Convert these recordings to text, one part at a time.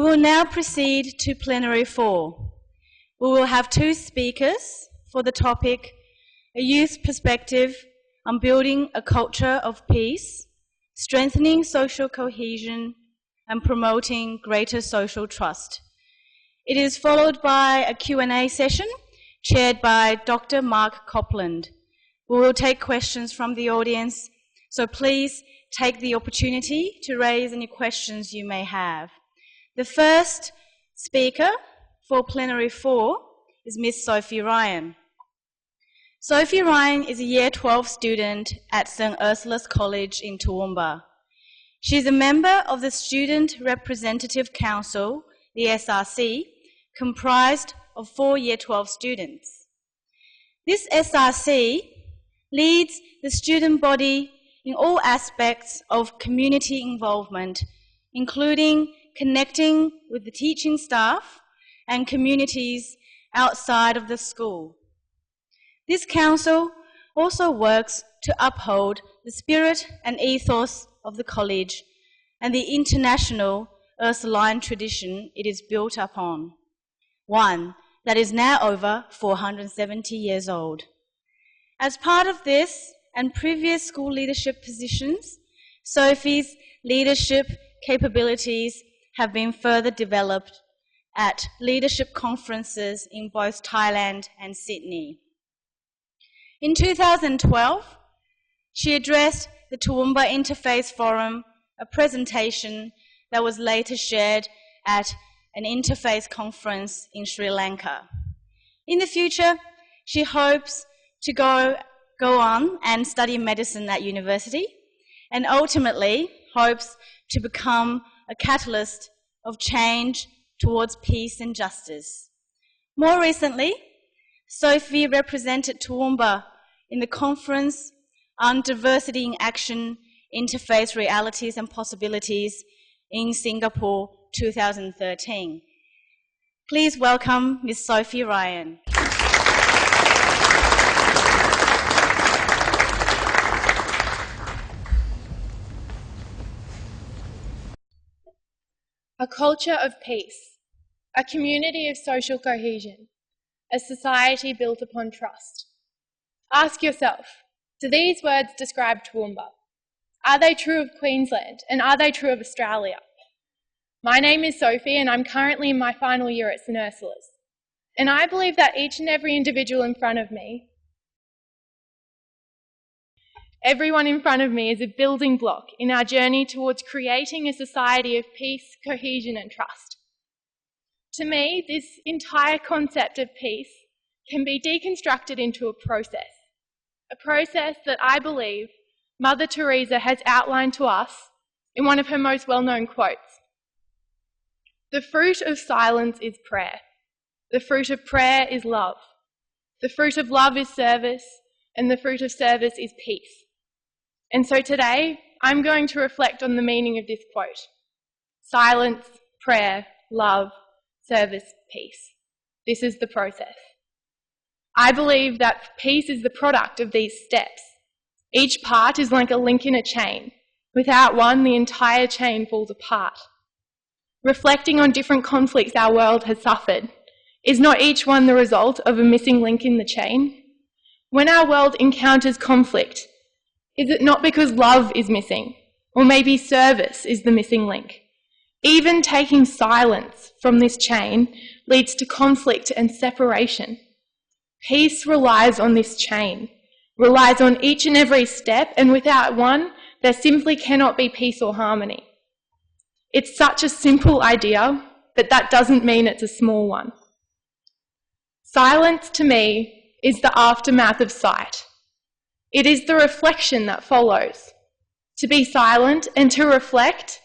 will now proceed to Plenary 4. We will have 2 speakers for the topic, A Youth Perspective on Building a Culture of Peace, Strengthening Social Cohesion, and Promoting Greater Social Trust. It is followed by a Q&A session chaired by Dr. Mark Copland. We will take questions from the audience, so please take the opportunity to raise any questions you may have. The first speaker for Plenary 4 is Miss Sophie Ryan. Sophie Ryan is a Year 12 student at St. Ursula's College in Toowoomba. She is a member of the Student Representative Council, the SRC, comprised of 4 Year 12 students. This SRC leads the student body in all aspects of community involvement, including connecting with the teaching staff and communities outside of the school. This council also works to uphold the spirit and ethos of the college and the international Ursuline tradition it is built upon, one that is now over 470 years old. As part of this and previous school leadership positions, Sophie's leadership capabilities have been further developed at leadership conferences in both Thailand and Sydney. In 2012, she addressed the Toowoomba Interfaith Forum, a presentation that was later shared at an interfaith conference in Sri Lanka. In the future, she hopes to go on and study medicine at university, and ultimately hopes to become a catalyst of change towards peace and justice. More recently, Sophie represented Toowoomba in the conference on Diversity in Action, Interfaith Realities and Possibilities in Singapore 2013. Please welcome Ms. Sophie Ryan. A culture of peace, a community of social cohesion, a society built upon trust. Ask yourself, do these words describe Toowoomba? Are they true of Queensland, and are they true of Australia? My name is Sophie, and I'm currently in my final year at St. Ursula's. And I believe that each and every individual in front of me, everyone in front of me is a building block in our journey towards creating a society of peace, cohesion and trust. To me, this entire concept of peace can be deconstructed into a process that I believe Mother Teresa has outlined to us in one of her most well-known quotes. The fruit of silence is prayer. The fruit of prayer is love. The fruit of love is service, and the fruit of service is peace. And so today, I'm going to reflect on the meaning of this quote. Silence, prayer, love, service, peace. This is the process. I believe that peace is the product of these steps. Each part is like a link in a chain. Without one, the entire chain falls apart. Reflecting on different conflicts our world has suffered, is not each one the result of a missing link in the chain? When our world encounters conflict, is it not because love is missing, or maybe service is the missing link? Even taking silence from this chain leads to conflict and separation. Peace relies on this chain, relies on each and every step, and without one, there simply cannot be peace or harmony. It's such a simple idea, but that doesn't mean it's a small one. Silence, to me, is the aftermath of sight. It is the reflection that follows. To be silent and to reflect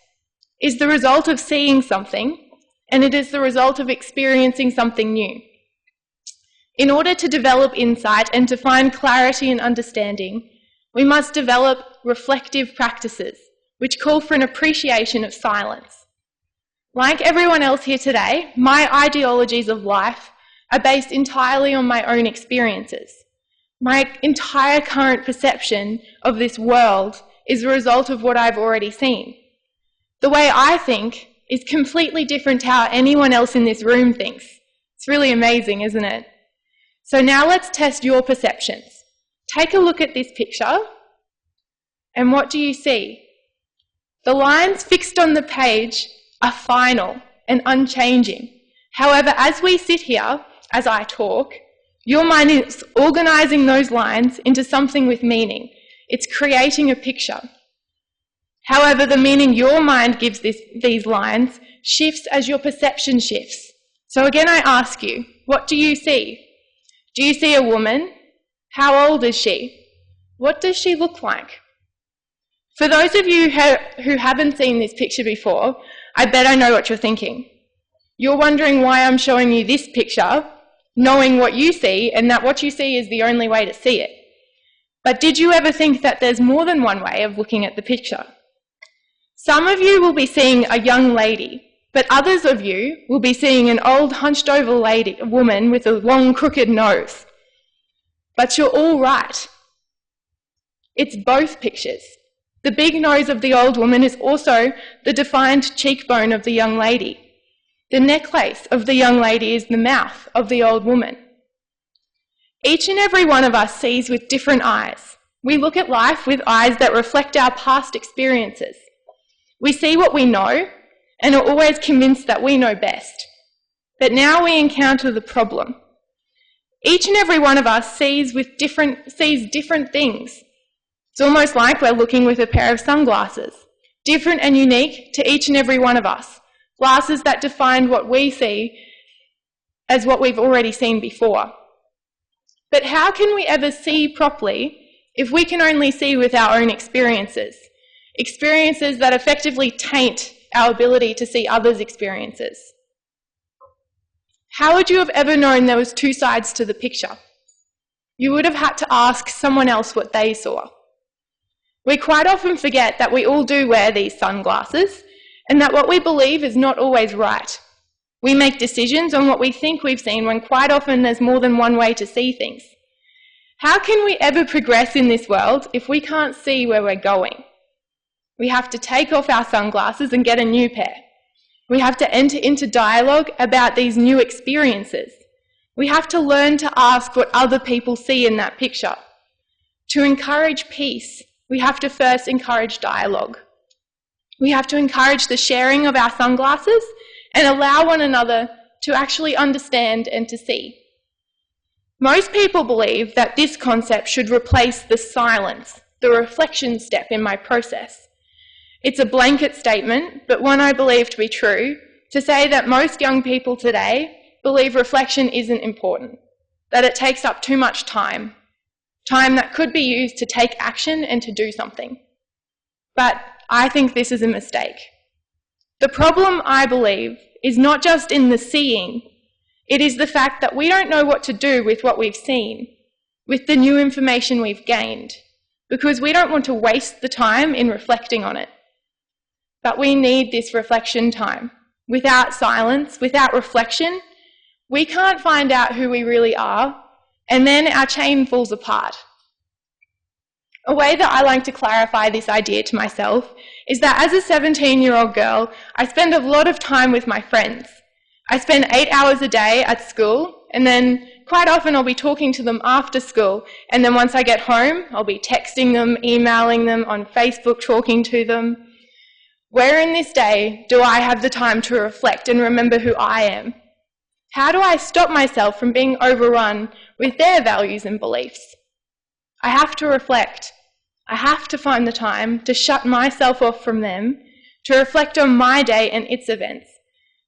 is the result of seeing something, and it is the result of experiencing something new. In order to develop insight and to find clarity and understanding, we must develop reflective practices, which call for an appreciation of silence. Like everyone else here today, my ideologies of life are based entirely on my own experiences. My entire current perception of this world is a result of what I've already seen. The way I think is completely different to how anyone else in this room thinks. It's really amazing, isn't it? So now let's test your perceptions. Take a look at this picture, and what do you see? The lines fixed on the page are final and unchanging. However, as we sit here, as I talk, your mind is organising those lines into something with meaning. It's creating a picture. However, the meaning your mind gives these lines shifts as your perception shifts. So again, I ask you, what do you see? Do you see a woman? How old is she? What does she look like? For those of you who haven't seen this picture before, I bet I know what you're thinking. You're wondering why I'm showing you this picture, knowing what you see, and that what you see is the only way to see it. But did you ever think that there's more than one way of looking at the picture? Some of you will be seeing a young lady, but others of you will be seeing an old hunched-over woman with a long, crooked nose. But you're all right. It's both pictures. The big nose of the old woman is also the defined cheekbone of the young lady. The necklace of the young lady is the mouth of the old woman. Each and every one of us sees with different eyes. We look at life with eyes that reflect our past experiences. We see what we know and are always convinced that we know best. But now we encounter the problem. Each and every one of us sees different things. It's almost like we're looking with a pair of sunglasses, different and unique to each and every one of us. Glasses that define what we see as what we've already seen before. But how can we ever see properly if we can only see with our own experiences? Experiences that effectively taint our ability to see others' experiences. How would you have ever known there was two sides to the picture? You would have had to ask someone else what they saw. We quite often forget that we all do wear these sunglasses and that what we believe is not always right. We make decisions on what we think we've seen when quite often there's more than one way to see things. How can we ever progress in this world if we can't see where we're going? We have to take off our sunglasses and get a new pair. We have to enter into dialogue about these new experiences. We have to learn to ask what other people see in that picture. To encourage peace, we have to first encourage dialogue. We have to encourage the sharing of our sunglasses and allow one another to actually understand and to see. Most people believe that this concept should replace the silence, the reflection step in my process. It's a blanket statement, but one I believe to be true, to say that most young people today believe reflection isn't important, that it takes up too much time that could be used to take action and to do something. But I think this is a mistake. The problem, I believe, is not just in the seeing, it is the fact that we don't know what to do with what we've seen, with the new information we've gained, because we don't want to waste the time in reflecting on it. But we need this reflection time. Without silence, without reflection, we can't find out who we really are, and then our chain falls apart. A way that I like to clarify this idea to myself is that as a 17-year-old girl, I spend a lot of time with my friends. I spend 8 hours a day at school, and then quite often I'll be talking to them after school, and then once I get home, I'll be texting them, emailing them, on Facebook, talking to them. Where in this day do I have the time to reflect and remember who I am? How do I stop myself from being overrun with their values and beliefs? I have to reflect. I have to find the time to shut myself off from them, to reflect on my day and its events,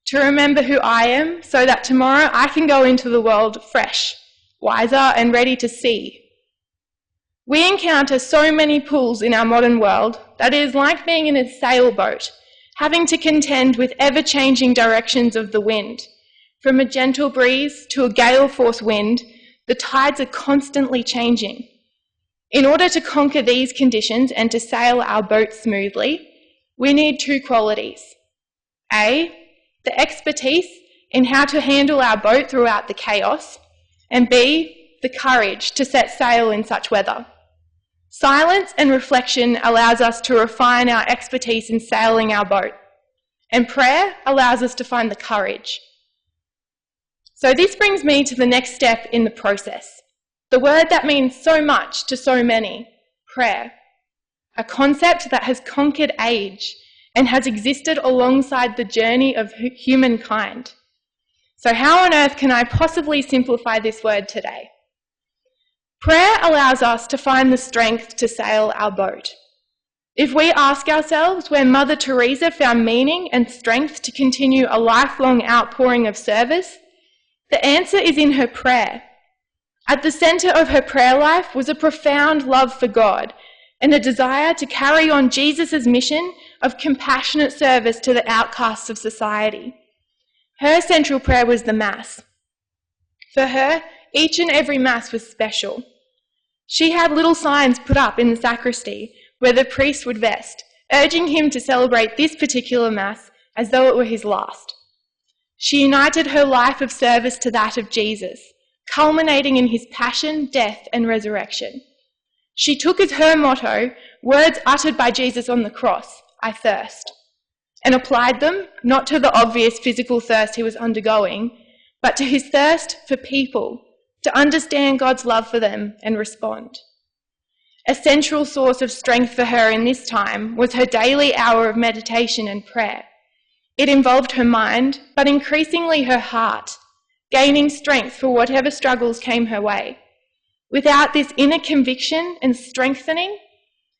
to remember who I am so that tomorrow I can go into the world fresh, wiser and ready to see. We encounter so many pulls in our modern world that it is like being in a sailboat, having to contend with ever-changing directions of the wind. From a gentle breeze to a gale-force wind, the tides are constantly changing. In order to conquer these conditions and to sail our boat smoothly, we need two qualities. A, the expertise in how to handle our boat throughout the chaos, and B, the courage to set sail in such weather. Silence and reflection allows us to refine our expertise in sailing our boat. and prayer allows us to find the courage. So this brings me to the next step in the process. The word that means so much to so many, prayer. A concept that has conquered age and has existed alongside the journey of humankind. So how on earth can I possibly simplify this word today? Prayer allows us to find the strength to sail our boat. If we ask ourselves where Mother Teresa found meaning and strength to continue a lifelong outpouring of service, the answer is in her prayer. At the centre of her prayer life was a profound love for God and a desire to carry on Jesus' mission of compassionate service to the outcasts of society. Her central prayer was the Mass. For her, each and every Mass was special. She had little signs put up in the sacristy where the priest would vest, urging him to celebrate this particular Mass as though it were his last. She united her life of service to that of Jesus, culminating in his passion, death, and resurrection. She took as her motto words uttered by Jesus on the cross, "I thirst," and applied them not to the obvious physical thirst he was undergoing, but to his thirst for people, to understand God's love for them and respond. A central source of strength for her in this time was her daily hour of meditation and prayer. It involved her mind, but increasingly her heart, gaining strength for whatever struggles came her way. Without this inner conviction and strengthening,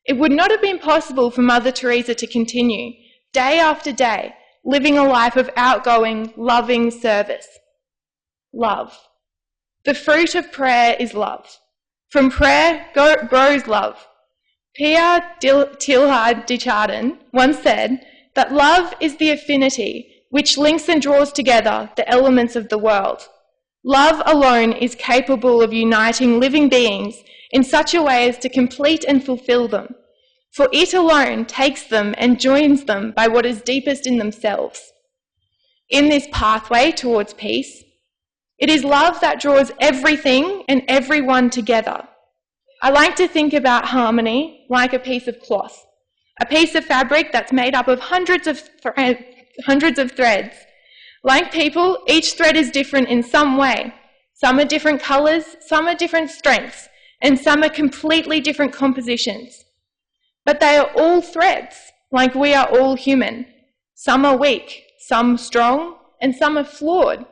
it would not have been possible for Mother Teresa to continue, day after day, living a life of outgoing, loving service. Love. The fruit of prayer is love. From prayer grows love. Pierre Teilhard de Chardin once said that love is the affinity which links and draws together the elements of the world. Love alone is capable of uniting living beings in such a way as to complete and fulfill them, for it alone takes them and joins them by what is deepest in themselves. In this pathway towards peace, it is love that draws everything and everyone together. I like to think about harmony like a piece of cloth, a piece of fabric that's made up of hundreds of threads. Like people, each thread is different in some way. Some are different colours, some are different strengths, and some are completely different compositions. But they are all threads, like we are all human. Some are weak, some strong, and some are flawed.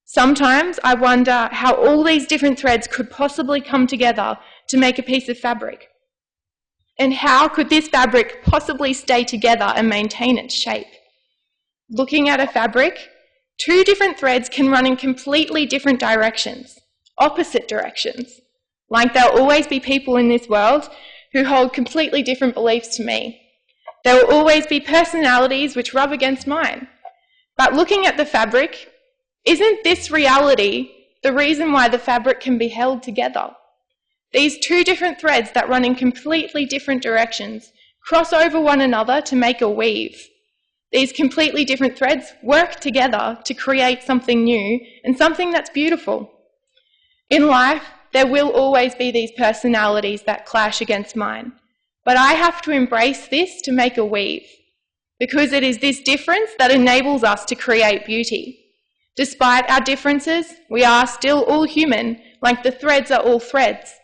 Sometimes I wonder how all these different threads could possibly come together to make a piece of fabric. And how could this fabric possibly stay together and maintain its shape? Looking at a fabric, two different threads can run in completely different directions, opposite directions. Like there'll always be people in this world who hold completely different beliefs to me. There will always be personalities which rub against mine. But looking at the fabric, isn't this reality the reason why the fabric can be held together? These two different threads that run in completely different directions cross over one another to make a weave. These completely different threads work together to create something new and something that's beautiful. In life, there will always be these personalities that clash against mine, but I have to embrace this to make a weave, because it is this difference that enables us to create beauty. Despite our differences, we are still all human, like the threads are all threads.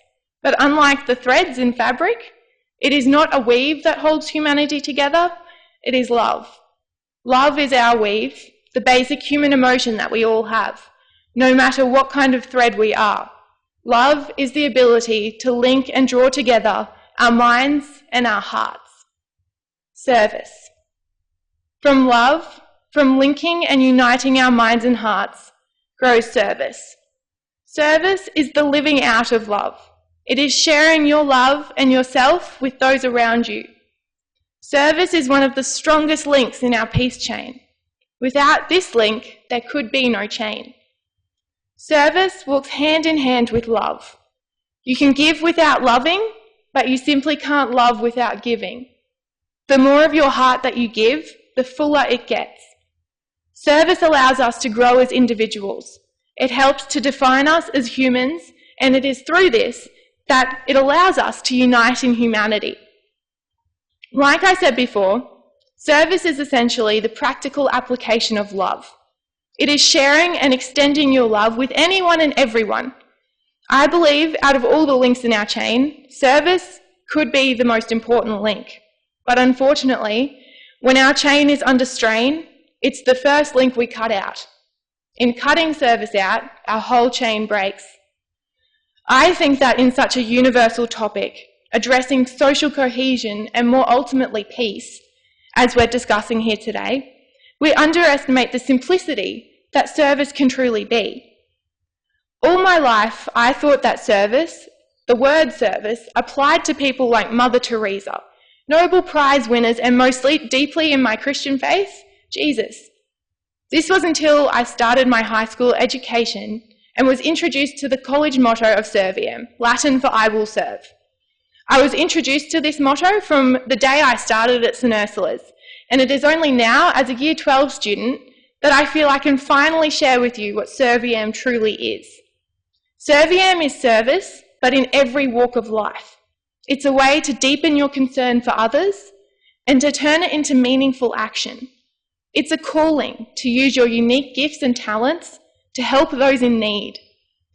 But unlike the threads in fabric, it is not a weave that holds humanity together, it is love. Love is our weave, the basic human emotion that we all have, no matter what kind of thread we are. Love is the ability to link and draw together our minds and our hearts. Service. From love, from linking and uniting our minds and hearts, grows service. Service is the living out of love. It is sharing your love and yourself with those around you. Service is one of the strongest links in our peace chain. Without this link, there could be no chain. Service walks hand in hand with love. You can give without loving, but you simply can't love without giving. The more of your heart that you give, the fuller it gets. Service allows us to grow as individuals. It helps to define us as humans, and it is through this that it allows us to unite in humanity. Like I said before, Service is essentially the practical application of love. It is sharing and extending your love with anyone and everyone. I believe out of all the links in our chain, service could be the most important link. But unfortunately, when our chain is under strain, it's the first link we cut out. In cutting service out, our whole chain breaks. I think that in such a universal topic, addressing social cohesion and more ultimately peace, as we're discussing here today, we underestimate the simplicity that service can truly be. All my life, I thought that service, the word service, applied to people like Mother Teresa, Nobel Prize winners, and most deeply in my Christian faith, Jesus. This was until I started my high school education and was introduced to the college motto of Serviam, Latin for I will serve. I was introduced to this motto from the day I started at St Ursula's, and it is only now, as a Year 12 student, that I feel I can finally share with you what Serviam truly is. Serviam is service, but in every walk of life. It's a way to deepen your concern for others and to turn it into meaningful action. It's a calling to use your unique gifts and talents to help those in need.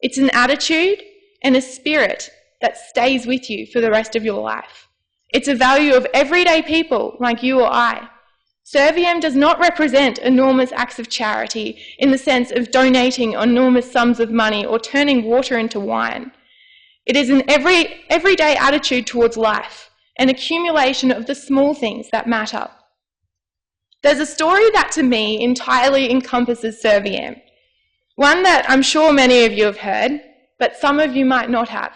It's an attitude and a spirit that stays with you for the rest of your life. It's a value of everyday people like you or I. Serviam does not represent enormous acts of charity in the sense of donating enormous sums of money or turning water into wine. It is an everyday attitude towards life, an accumulation of the small things that matter. There's a story that to me entirely encompasses Serviam, one that I'm sure many of you have heard, but some of you might not have.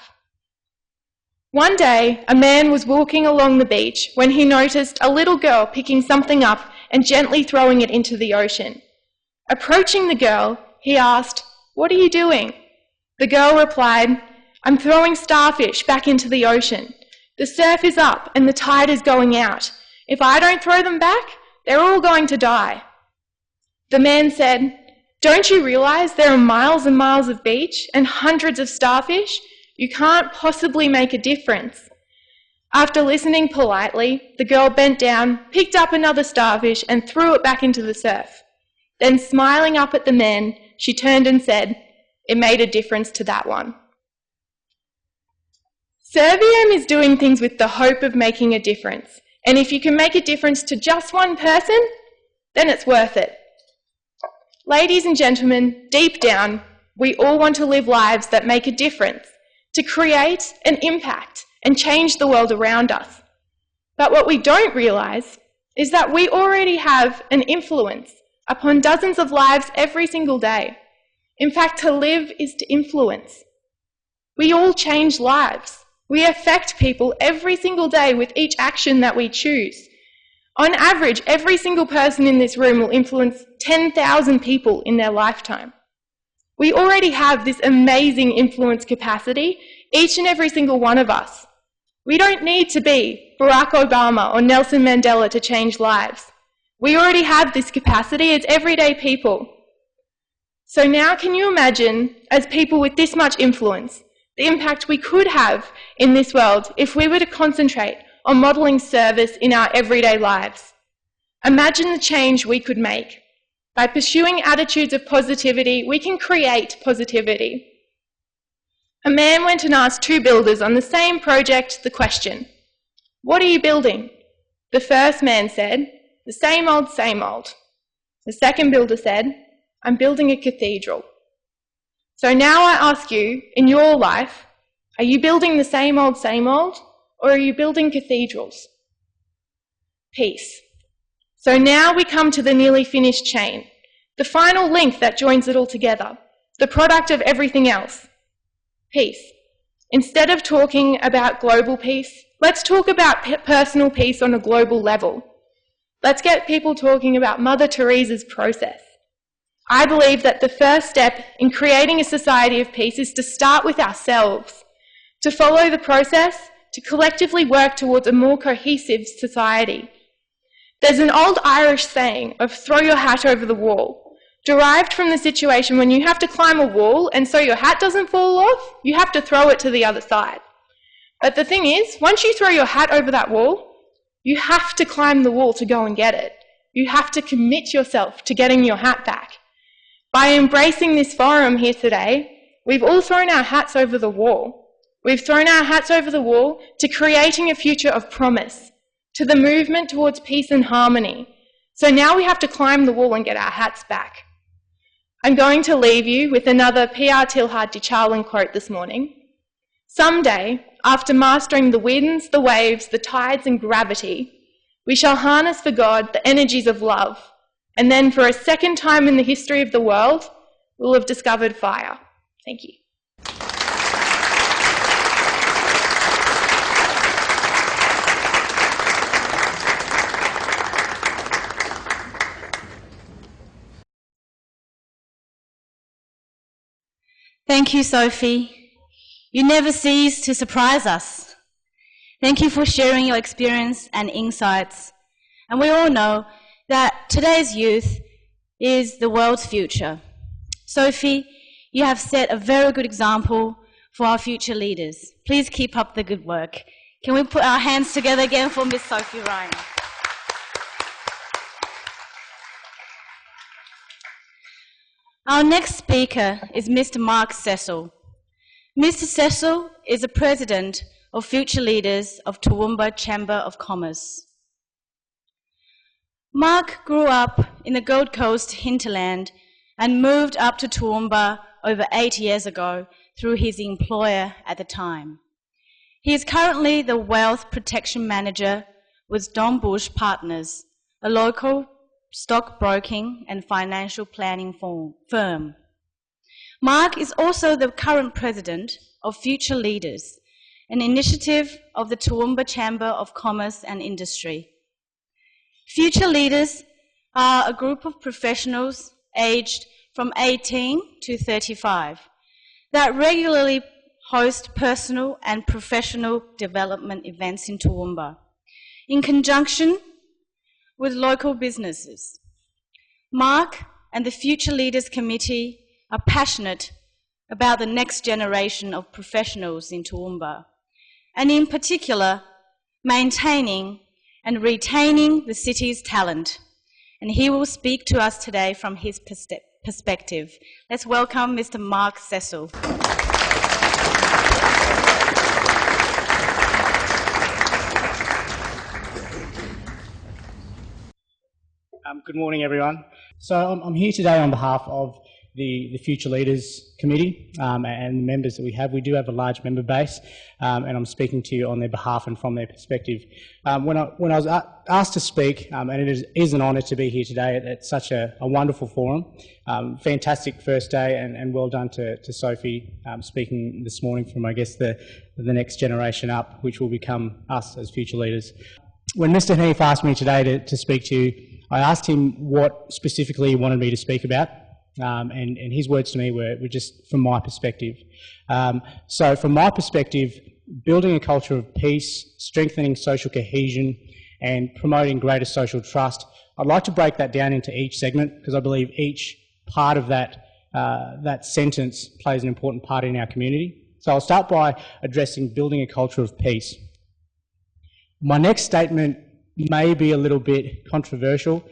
One day, a man was walking along the beach when he noticed a little girl picking something up and gently throwing it into the ocean. Approaching the girl, he asked, "What are you doing?" The girl replied, "I'm throwing starfish back into the ocean. The surf is up and the tide is going out. If I don't throw them back, they're all going to die." The man said, "Don't you realise there are miles and miles of beach and hundreds of starfish? You can't possibly make a difference." After listening politely, the girl bent down, picked up another starfish and threw it back into the surf. Then smiling up at the man, she turned and said, "It made a difference to that one." Serviam is doing things with the hope of making a difference. And if you can make a difference to just one person, then it's worth it. Ladies and gentlemen, deep down, we all want to live lives that make a difference, to create an impact and change the world around us. But what we don't realise is that we already have an influence upon dozens of lives every single day. In fact, to live is to influence. We all change lives. We affect people every single day with each action that we choose. On average, every single person in this room will influence 10,000 people in their lifetime. We already have this amazing influence capacity, each and every single one of us. We don't need to be Barack Obama or Nelson Mandela to change lives. We already have this capacity as everyday people. So now can you imagine, as people with this much influence, the impact we could have in this world if we were to concentrate on modelling service in our everyday lives? Imagine the change we could make. By pursuing attitudes of positivity, we can create positivity. A man went and asked two builders on the same project the question, "What are you building?" The first man said, "The same old, same old." The second builder said, "I'm building a cathedral." So now I ask you, in your life, are you building the same old, or are you building cathedrals? Peace. So now we come to the nearly finished chain, the final link that joins it all together, the product of everything else. Peace. Instead of talking about global peace, let's talk about personal peace on a global level. Let's get people talking about Mother Teresa's process. I believe that the first step in creating a society of peace is to start with ourselves, to follow the process, to collectively work towards a more cohesive society. There's an old Irish saying of "throw your hat over the wall," derived from the situation when you have to climb a wall and so your hat doesn't fall off, you have to throw it to the other side. But the thing is, once you throw your hat over that wall, You have to climb the wall to go and get it. You have to commit yourself to getting your hat back. By embracing this forum here today, we've all thrown our hats over the wall. We've thrown our hats over the wall to creating a future of promise, to the movement towards peace and harmony. So now we have to climb the wall and get our hats back. I'm going to leave you with another P.R. Tilhard de Charlin quote this morning. Someday, after mastering the winds, the waves, the tides and gravity, we shall harness for God the energies of love, and then for a second time in the history of the world, we'll have discovered fire. Thank you. Thank you, Sophie. You never cease to surprise us. Thank you for sharing your experience and insights. And we all know that today's youth is the world's future. Sophie, you have set a very good example for our future leaders. Please keep up the good work. Can we put our hands together again for Miss Sophie Ryan? Our next speaker is Mr. Mark Cecil. Mr. Cecil is the President of Future Leaders of Toowoomba Chamber of Commerce. Mark grew up in the Gold Coast hinterland and moved up to Toowoomba over 8 years ago through his employer at the time. He is currently the Wealth Protection Manager with Don Bush Partners, a local stockbroking and financial planning firm. Mark is also the current President of Future Leaders, an initiative of the Toowoomba Chamber of Commerce and Industry. Future Leaders are a group of professionals aged from 18 to 35 that regularly host personal and professional development events in Toowoomba in conjunction with local businesses. Mark and the Future Leaders Committee are passionate about the next generation of professionals in Toowoomba, and in particular, maintaining and retaining the city's talent. And he will speak to us today from his perspective. Let's welcome Mr. Mark Cecil. Good morning, everyone. So I'm here today on behalf of the Future Leaders Committee and the members that we have. We do have a large member base, and I'm speaking to you on their behalf and from their perspective. When I was asked to speak, and it is an honour to be here today at such a wonderful forum, fantastic first day, and well done to Sophie speaking this morning from, I guess, the next generation up, which will become us as future leaders. When Mr. Heath asked me today to speak to you, I asked him what specifically he wanted me to speak about, and his words to me were just from my perspective. So from my perspective, building a culture of peace, strengthening social cohesion, and promoting greater social trust, I'd like to break that down into each segment because I believe each part of that sentence plays an important part in our community. So I'll start by addressing building a culture of peace. My next statement may be a little bit controversial,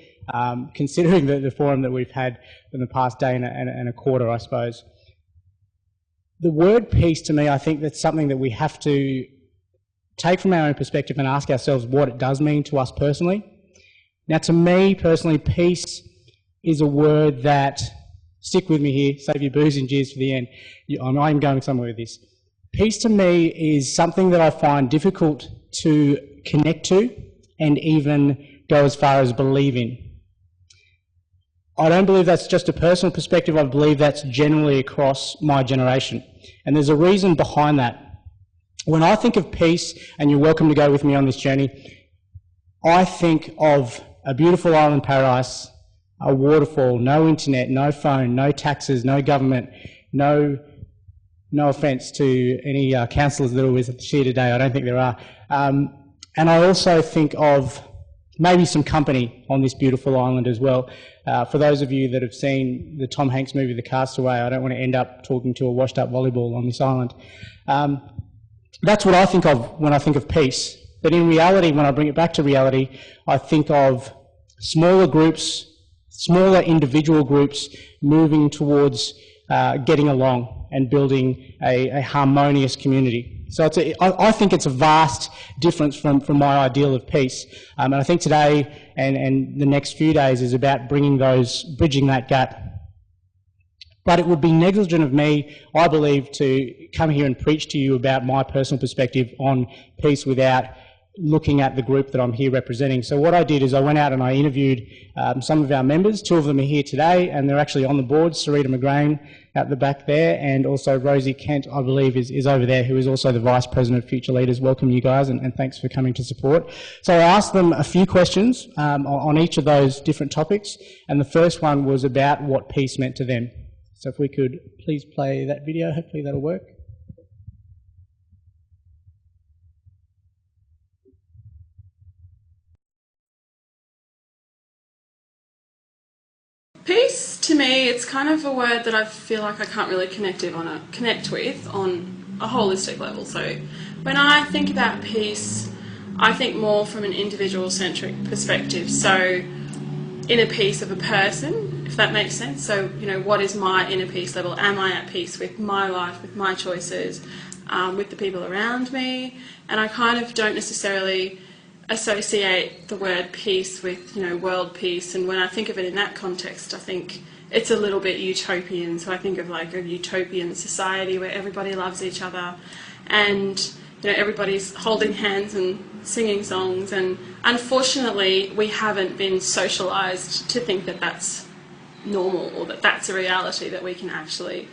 considering the forum that we've had in the past day and a quarter, I suppose. The word peace, to me, I think that's something that we have to take from our own perspective and ask ourselves what it does mean to us personally. Now, to me personally, peace is a word that, stick with me here, save your boos and jeers for the end. I'm going somewhere with this. Peace to me is something that I find difficult to connect to and even go as far as believe in. I don't believe that's just a personal perspective, I believe that's generally across my generation. And there's a reason behind that. When I think of peace, and you're welcome to go with me on this journey, I think of a beautiful island paradise, a waterfall, no internet, no phone, no taxes, no government, no offence to any councillors that are with us here today, I don't think there are. And I also think of maybe some company on this beautiful island as well. For those of you that have seen the Tom Hanks movie, The Castaway, I don't want to end up talking to a washed-up volleyball on this island. That's what I think of when I think of peace. But in reality, when I bring it back to reality, I think of smaller groups, smaller individual groups moving towards getting along and building a harmonious community. So I think it's a vast difference from my ideal of peace. And I think today and the next few days is about bringing bridging that gap. But it would be negligent of me, I believe, to come here and preach to you about my personal perspective on peace without looking at the group that I'm here representing. So what I did is I went out and I interviewed some of our members. 2 of them are here today, and they're actually on the board. Sarita McGrain at the back there, and also Rosie Kent, I believe, is over there, who is also the Vice President of Future Leaders. Welcome, you guys, and thanks for coming to support. So I asked them a few questions on each of those different topics, and the first one was about what peace meant to them. So if we could please play that video, hopefully that'll work. Peace, to me, it's kind of a word that I feel like I can't really connect with on a holistic level. So when I think about peace, I think more from an individual-centric perspective. So inner peace of a person, if that makes sense. So, you know, what is my inner peace level? Am I at peace with my life, with my choices, with the people around me? And I kind of don't necessarily associate the word peace with, you know, world peace, and when I think of it in that context, I think it's a little bit utopian. So I think of like a utopian society where everybody loves each other and, you know, everybody's holding hands and singing songs, and unfortunately we haven't been socialised to think that that's normal, or that that's a reality that we can actually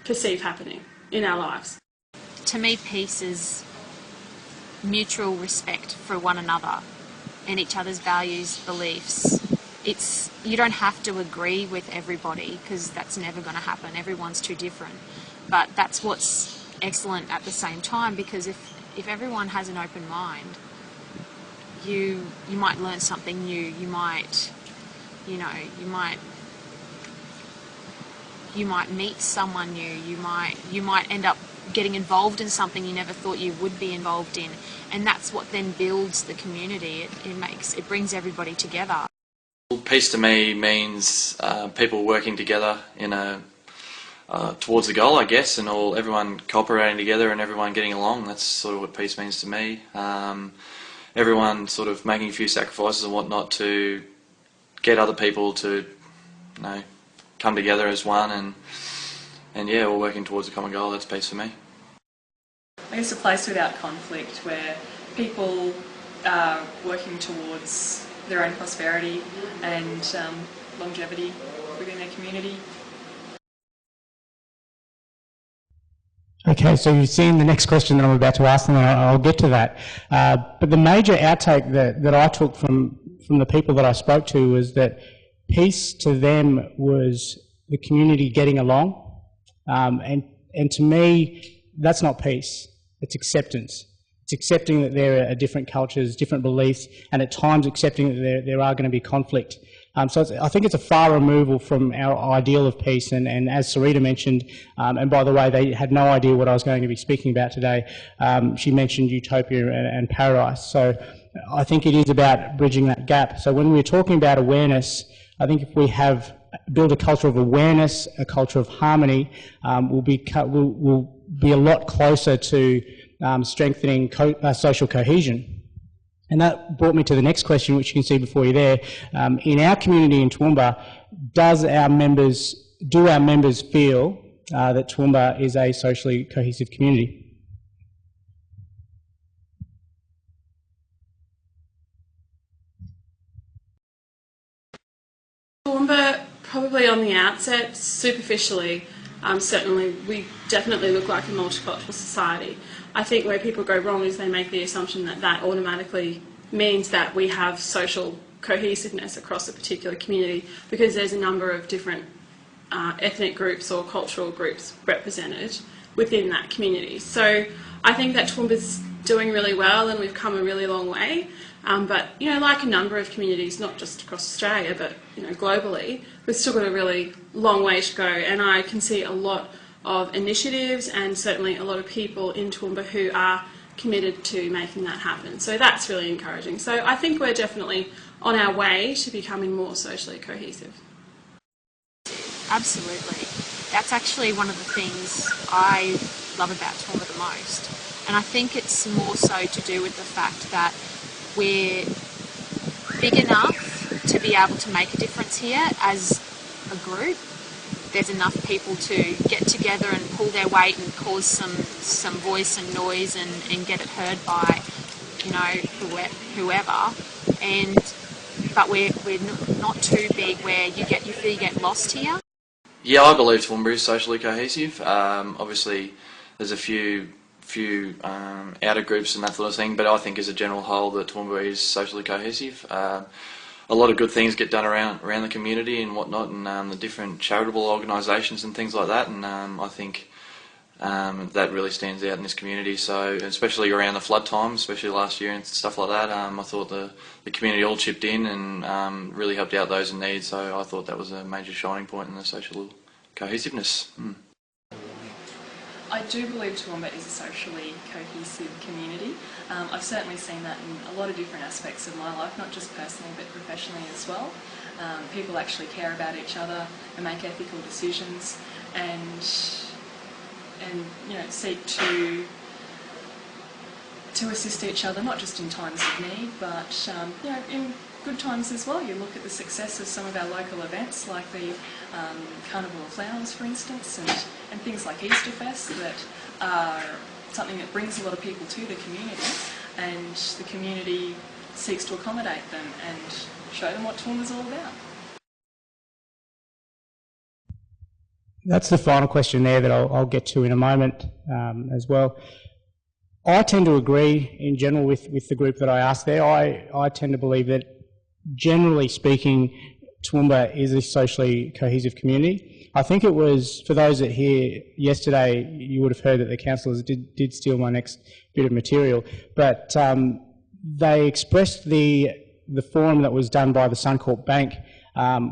perceive happening in our lives. To me, peace is mutual respect for one another and each other's values, beliefs. You don't have to agree with everybody, because that's never going to happen. Everyone's too different. But that's what's excellent at the same time, because if everyone has an open mind, you might learn something new. You might meet someone new. You might end up getting involved in something you never thought you would be involved in, and that's what then builds the community. It brings everybody together. Peace to me means people working together in towards the goal, I guess, and everyone cooperating together and everyone getting along. That's sort of what peace means to me. Everyone sort of making a few sacrifices and whatnot to get other people to, you know, come together as one, and yeah, all working towards a common goal. That's peace for me. I guess a place without conflict, where people are working towards their own prosperity and longevity within their community. Okay, so you've seen the next question that I'm about to ask them, and I'll get to that. But the major outtake that I took from the people that I spoke to was that peace to them was the community getting along. And to me, that's not peace, it's acceptance. It's accepting that there are different cultures, different beliefs, and at times accepting that there are going to be conflict. So I think it's a far removal from our ideal of peace, and as Sarita mentioned, and by the way, they had no idea what I was going to be speaking about today, she mentioned utopia and paradise. So I think it is about bridging that gap. So when we're talking about awareness, I think if we build a culture of awareness, a culture of harmony, we'll be a lot closer to strengthening social cohesion. And that brought me to the next question, which you can see before you there. In our community in Toowoomba, do our members feel that Toowoomba is a socially cohesive community? Toowoomba, probably on the outset, superficially, certainly we definitely look like a multicultural society. I think where people go wrong is they make the assumption that that automatically means that we have social cohesiveness across a particular community, because there's a number of different ethnic groups or cultural groups represented within that community. So I think that Toowoomba's doing really well, and we've come a really long way. But, you know, like a number of communities, not just across Australia, but, you know, globally, we've still got a really long way to go. And I can see a lot of initiatives and certainly a lot of people in Toowoomba who are committed to making that happen. So that's really encouraging. So I think we're definitely on our way to becoming more socially cohesive. Absolutely. That's actually one of the things I love about Toowoomba the most. And I think it's more so to do with the fact that we're big enough to be able to make a difference here as a group. There's enough people to get together and pull their weight and cause some voice and noise and get it heard by, you know, whoever. But we're not too big where you feel you get lost here. Yeah, I believe Toowoomba is socially cohesive. Obviously, there's a few outer groups and that sort of thing, but I think as a general whole that Toowoomba is socially cohesive. A lot of good things get done around the community and whatnot, and the different charitable organisations and things like that, and I think that really stands out in this community. So especially around the flood time, especially last year and stuff like that, I thought the community all chipped in and really helped out those in need, so I thought that was a major shining point in the social cohesiveness. I do believe Toowoomba is a socially cohesive community. I've certainly seen that in a lot of different aspects of my life, not just personally but professionally as well. People actually care about each other and make ethical decisions and you know, seek to assist each other, not just in times of need, but you know, in good times as well. You look at the success of some of our local events, like the Carnival of Flowers, for instance, and things like Easter Fest that are something that brings a lot of people to the community, and the community seeks to accommodate them and show them what Toowoomba's all about. That's the final question there that I'll get to in a moment as well. I tend to agree in general with the group that I asked there. I tend to believe that, generally speaking, Toowoomba is a socially cohesive community. I think it was, for those that here yesterday, you would have heard that the councillors did steal my next bit of material, but they expressed the forum that was done by the Suncorp Bank,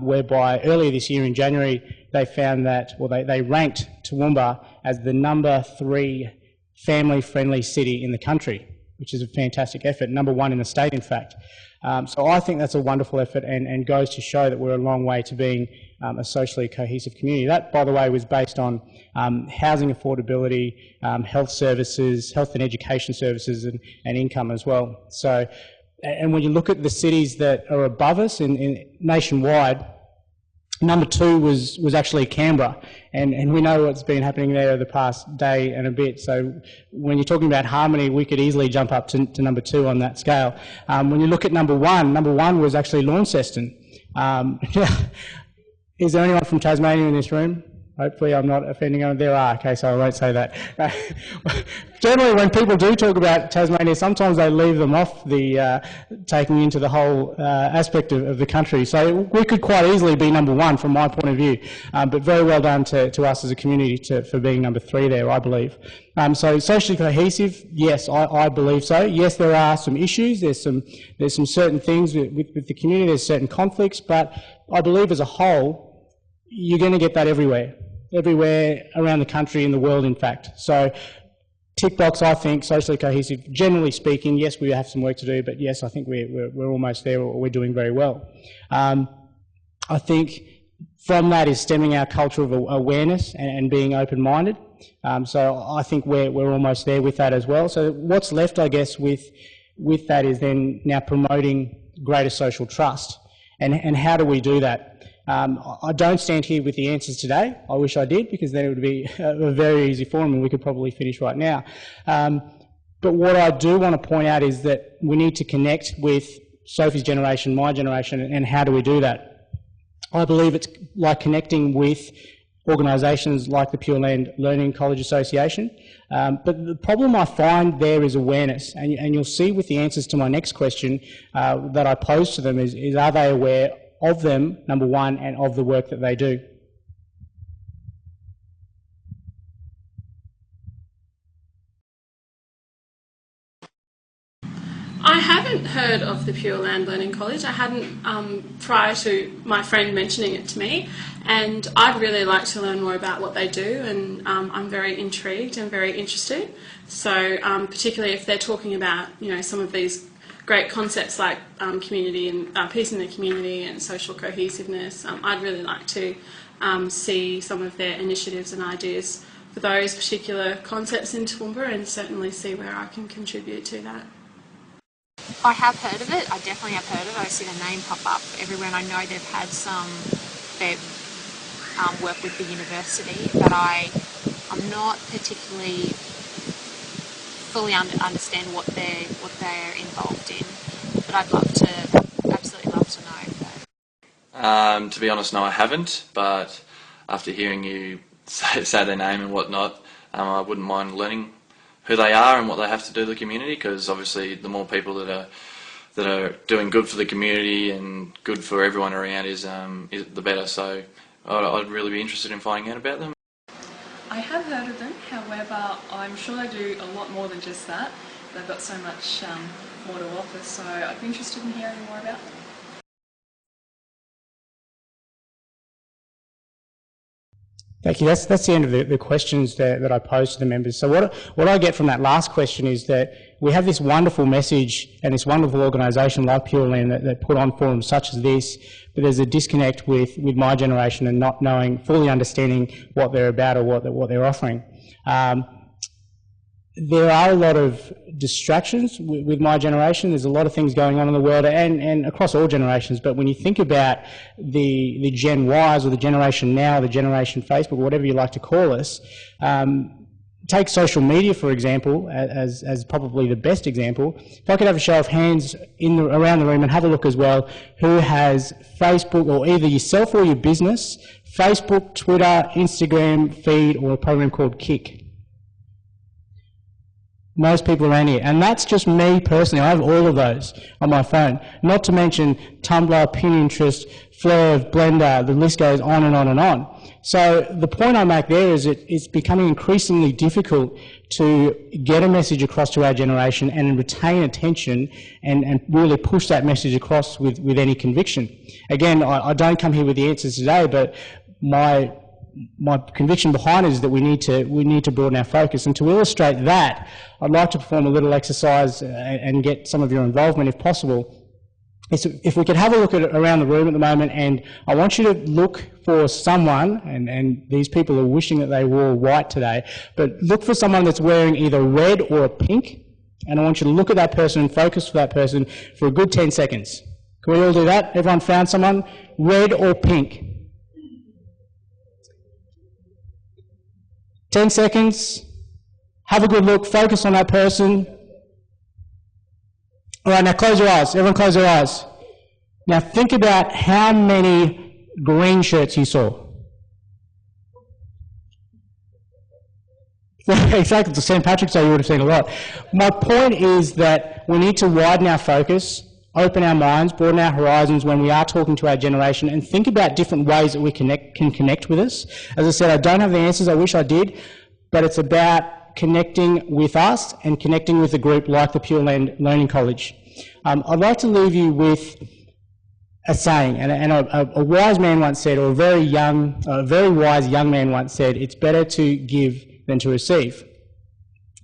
whereby earlier this year in January they found that, well, they ranked Toowoomba as the number 3 family-friendly city in the country, which is a fantastic effort, number 1 in the state, in fact. So I think that's a wonderful effort and goes to show that we're a long way to being a socially cohesive community. That, by the way, was based on housing affordability, health services, health and education services, and income as well. So, and when you look at the cities that are above us in nationwide, number 2 was actually Canberra, and we know what's been happening there the past day and a bit. So when you're talking about harmony, we could easily jump up to number 2 on that scale. When you look at number 1 was actually Launceston. Is there anyone from Tasmania in this room? Hopefully I'm not offending anyone. There are, okay, so I won't say that. Generally, when people do talk about Tasmania, sometimes they leave them off the taking into the whole aspect of the country. So we could quite easily be number 1 from my point of view, but very well done to us as a community for being number 3 there, I believe. So socially cohesive, yes, I believe so. Yes, there are some issues. There's some certain things with the community. There's certain conflicts, but I believe as a whole, you're going to get that everywhere around the country, in the world, in fact. So tick box, I think, socially cohesive. Generally speaking, yes, we have some work to do, but yes, I think we're almost there, or we're doing very well. I think from that is stemming our culture of awareness and being open-minded. So I think we're almost there with that as well. So what's left, I guess, with that is then now promoting greater social trust. And how do we do that? I don't stand here with the answers today. I wish I did, because then it would be a very easy forum and we could probably finish right now. But what I do want to point out is that we need to connect with Sophie's generation, my generation, and how do we do that? I believe it's like connecting with organisations like the Pure Land Learning College Association. But the problem I find there is awareness, and you'll see with the answers to my next question that I pose to them is are they aware of them, number 1, and of the work that they do. I haven't heard of the Pure Land Learning College. I hadn't prior to my friend mentioning it to me, and I'd really like to learn more about what they do, and I'm very intrigued and very interested. So particularly if they're talking about, you know, some of these great concepts like community and peace in the community and social cohesiveness, I'd really like to see some of their initiatives and ideas for those particular concepts in Toowoomba, and certainly see where I can contribute to that. I have heard of it. I definitely have heard of it. I see the name pop up everywhere, and I know they've had some, they've worked with the university, but I'm not particularly fully understand what they're involved in. But I'd absolutely love to know. To be honest, no, I haven't. But after hearing you say their name and whatnot, I wouldn't mind learning who they are and what they have to do to the community, because obviously the more people that are doing good for the community and good for everyone around is the better. So I'd really be interested in finding out about them. I have heard of them, however I'm sure they do a lot more than just that. They've got so much more to offer, so I'd be interested in hearing more about them. Thank you. That's the end of the questions that I posed to the members. So what I get from that last question is that we have this wonderful message and this wonderful organisation like Pure Land that put on forums such as this, but there's a disconnect with my generation and not knowing, fully understanding what they're about or what they're offering. There are a lot of distractions with my generation. There's a lot of things going on in the world and across all generations, but when you think about the Gen Ys or the generation now, the generation Facebook, whatever you like to call us, take social media for example as probably the best example. If I could have a show of hands around the room and have a look as well, who has Facebook, or either yourself or your business, Facebook, Twitter, Instagram feed, or a program called Kick. Most people around here, and that's just me personally. I have all of those on my phone, not to mention Tumblr, Pinterest, Flare, Blender, the list goes on and on and on. So the point I make there is it's becoming increasingly difficult to get a message across to our generation and retain attention and really push that message across with any conviction. Again, I don't come here with the answers today, but my conviction behind it is that we need to broaden our focus. And to illustrate that, I'd like to perform a little exercise and get some of your involvement if possible. If we could have a look around the room at the moment, and I want you to look for someone, and these people are wishing that they wore white today, but look for someone that's wearing either red or a pink, and I want you to look at that person and focus for that person for a good 10 seconds. Can we all do that? Everyone found someone? Red or pink? 10 seconds. Have a good look. Focus on that person. All right, now close your eyes. Everyone close their eyes. Now think about how many green shirts you saw. Exactly, to St. Patrick's Day you would have seen a lot. My point is that we need to widen our focus, open our minds, broaden our horizons when we are talking to our generation, and think about different ways that we can connect with us. As I said, I don't have the answers, I wish I did, but it's about connecting with us and connecting with a group like the Pure Land Learning College. I'd like to leave you with a saying, and a wise man once said, or a very wise young man once said, it's better to give than to receive.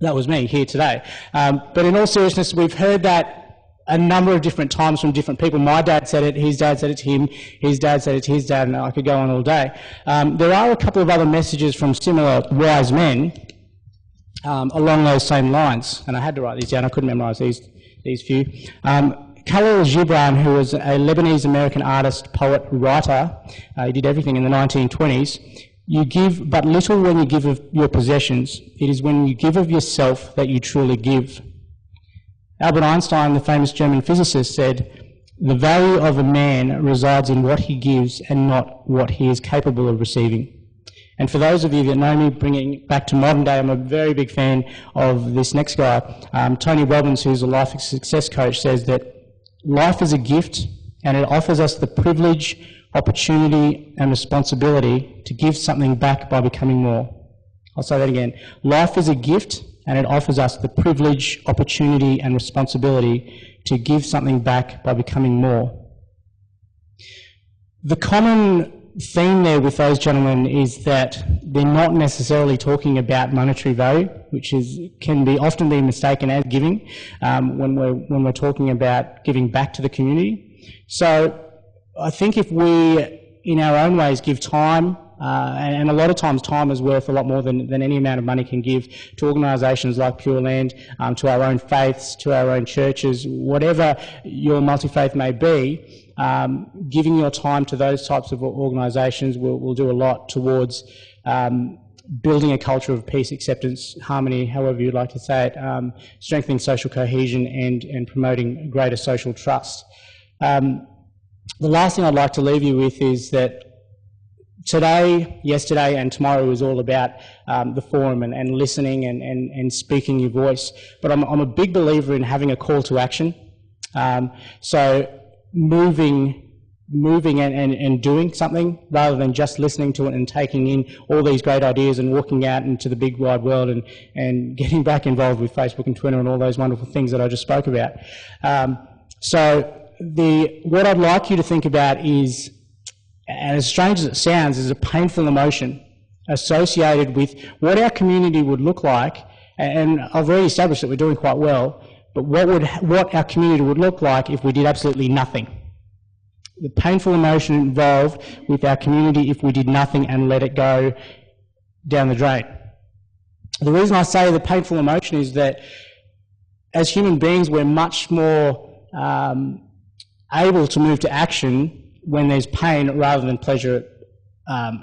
That was me here today. But in all seriousness, we've heard that a number of different times from different people. My dad said it, his dad said it to him, his dad said it to his dad, and I could go on all day. There are a couple of other messages from similar wise men along those same lines, and I had to write these down, I couldn't memorise these few. Khalil Gibran, who was a Lebanese-American artist, poet, writer, he did everything in the 1920s. You give but little when you give of your possessions. It is when you give of yourself that you truly give. Albert Einstein, the famous German physicist, said, "The value of a man resides in what he gives and not what he is capable of receiving." And for those of you that know me, bringing it back to modern day, I'm a very big fan of this next guy. Tony Robbins, who's a life success coach, says that life is a gift and it offers us the privilege, opportunity and responsibility to give something back by becoming more. I'll say that again. Life is a gift and it offers us the privilege, opportunity and responsibility to give something back by becoming more. The common theme there with those gentlemen is that they're not necessarily talking about monetary value, which can often be mistaken as giving when we're talking about giving back to the community. So I think if we, in our own ways, give time, and a lot of times time is worth a lot more than any amount of money can give, to organisations like Pure Land, to our own faiths, to our own churches, whatever your multi-faith may be, giving your time to those types of organisations will do a lot towards building a culture of peace, acceptance, harmony, however you'd like to say it, strengthening social cohesion and promoting greater social trust. The last thing I'd like to leave you with is that today, yesterday and tomorrow is all about the forum and listening and speaking your voice. But I'm a big believer in having a call to action. So moving and doing something rather than just listening to it and taking in all these great ideas and walking out into the big wide world and getting back involved with Facebook and Twitter and all those wonderful things that I just spoke about. What I'd like you to think about is, and as strange as it sounds, is a painful emotion associated with what our community would look like, and I've already established that we're doing quite well, but what our community would look like if we did absolutely nothing. The painful emotion involved with our community if we did nothing and let it go down the drain. The reason I say the painful emotion is that as human beings we're much more able to move to action when there's pain rather than pleasure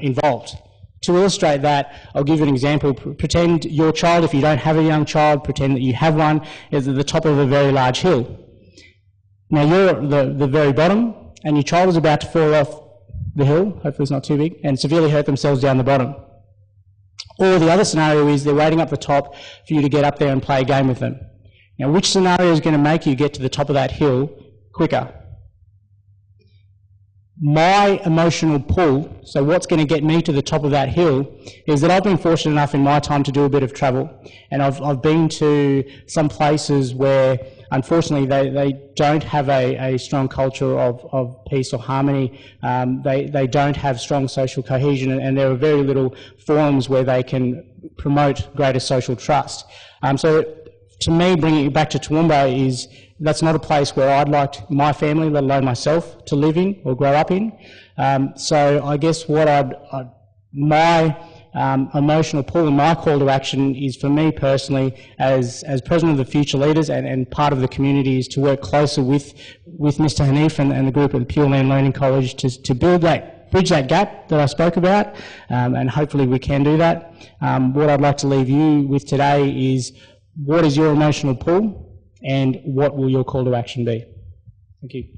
involved. To illustrate that, I'll give you an example. Pretend your child, if you don't have a young child, pretend that you have one, is at the top of a very large hill. Now you're at the very bottom, and your child is about to fall off the hill, hopefully it's not too big, and severely hurt themselves down the bottom. Or the other scenario is they're waiting up the top for you to get up there and play a game with them. Now which scenario is going to make you get to the top of that hill quicker? My emotional pull, so what's going to get me to the top of that hill, is that I've been fortunate enough in my time to do a bit of travel, and I've been to some places where unfortunately they don't have a strong culture of peace or harmony. They don't have strong social cohesion, and there are very little forums where they can promote greater social trust. So to me, bringing it back to Toowoomba that's not a place where I'd like my family, let alone myself, to live in or grow up in. So I guess what my emotional pull and my call to action is, for me personally, as president of the Future Leaders and part of the community, is to work closer with Mr. Hanif and the group at the Pure Land Learning College to bridge that gap that I spoke about, and hopefully we can do that. What I'd like to leave you with today is, what is your emotional pull? And what will your call to action be? Thank you.